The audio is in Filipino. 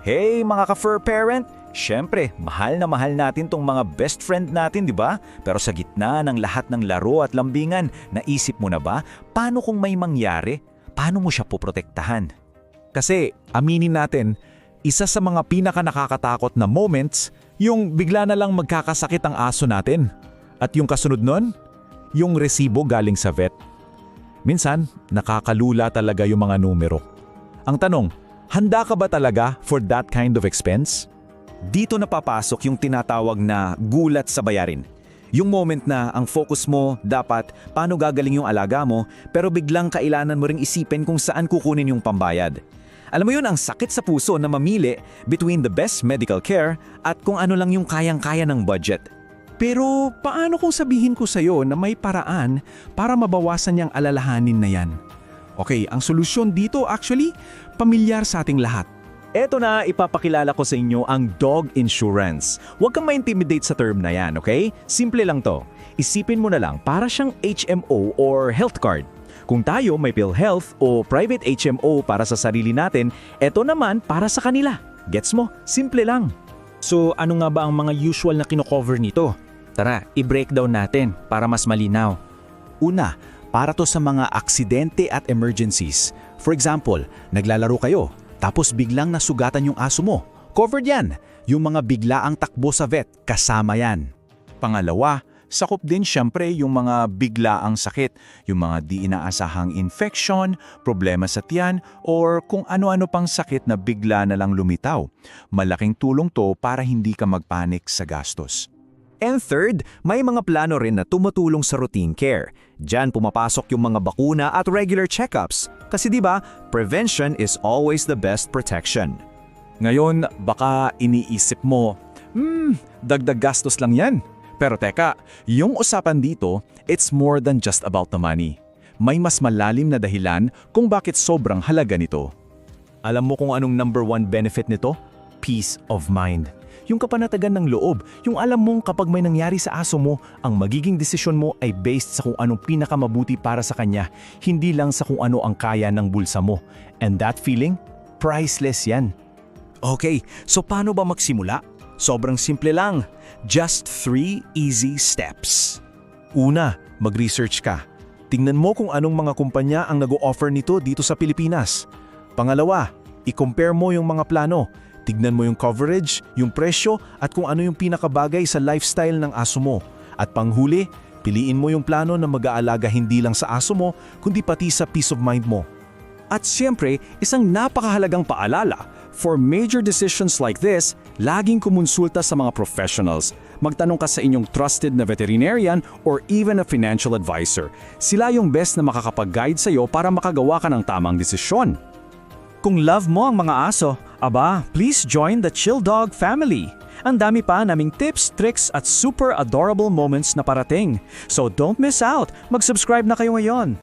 Hey mga ka-fur parent! Siyempre, mahal na mahal natin tong mga best friend natin, di ba? Pero sa gitna ng lahat ng laro at lambingan, naisip mo na ba, paano kung may mangyari? Paano mo siya poprotektahan? Kasi, aminin natin, isa sa mga pinaka nakakatakot na moments, yung bigla na lang magkakasakit ang aso natin. At yung kasunod nun, yung resibo galing sa vet. Minsan, nakakalula talaga yung mga numero. Ang tanong, handa ka ba talaga for that kind of expense? Dito napapasok yung tinatawag na gulat sa bayarin. Yung moment na ang focus mo dapat paano gagaling yung alaga mo, pero biglang kailangan mo ring isipin kung saan kukunin yung pambayad. Alam mo yun, ang sakit sa puso na mamili between the best medical care at kung ano lang yung kayang-kaya ng budget. Pero paano kung sabihin ko sa'yo na may paraan para mabawasan niyang alalahanin na yan? Okay, ang solusyon dito actually, pamilyar sa ating lahat. Eto na, ipapakilala ko sa inyo ang dog insurance. Huwag kang ma-intimidate sa term na yan, okay? Simple lang to. Isipin mo na lang para siyang HMO or health card. Kung tayo may PhilHealth o private HMO para sa sarili natin, eto naman para sa kanila. Gets mo? Simple lang. So ano nga ba ang mga usual na kino-cover nito? Tara, i-breakdown natin para mas malinaw. Una, para to sa mga aksidente at emergencies. For example, naglalaro kayo, tapos biglang nasugatan yung aso mo. Covered yan. Yung mga biglaang takbo sa vet, kasama yan. Pangalawa, sakop din syempre yung mga biglaang sakit, yung mga di inaasahang infection, problema sa tiyan, or kung ano-ano pang sakit na bigla na lang lumitaw. Malaking tulong to para hindi ka magpanik sa gastos. And third, may mga plano rin na tumutulong sa routine care. Diyan pumapasok yung mga bakuna at regular checkups. Kasi di ba, prevention is always the best protection. Ngayon, baka iniisip mo, dagdag gastos lang yan. Pero teka, yung usapan dito, it's more than just about the money. May mas malalim na dahilan kung bakit sobrang halaga nito. Alam mo kung anong number one benefit nito? Peace of mind. Yung kapanatagan ng loob, yung alam mong kapag may nangyari sa aso mo, ang magiging desisyon mo ay based sa kung anong pinakamabuti para sa kanya, hindi lang sa kung ano ang kaya ng bulsa mo. And that feeling, priceless yan. Okay, so paano ba magsimula? Sobrang simple lang. Just 3 easy steps. Una, mag-research ka. Tingnan mo kung anong mga kumpanya ang nag-o-offer nito dito sa Pilipinas. Pangalawa, i-compare mo yung mga plano. Tignan mo yung coverage, yung presyo, at kung ano yung pinakabagay sa lifestyle ng aso mo. At panghuli, piliin mo yung plano na mag-aalaga hindi lang sa aso mo, kundi pati sa peace of mind mo. At siyempre, isang napakahalagang paalala, for major decisions like this, laging kumonsulta sa mga professionals. Magtanong ka sa inyong trusted na veterinarian or even a financial advisor. Sila yung best na makakapag-guide sa'yo para makagawa ka ng tamang desisyon. Kung love mo ang mga aso, aba, please join the Chill Dog family. Ang dami pa naming tips, tricks at super adorable moments na parating. So don't miss out. Mag-subscribe na kayo ngayon.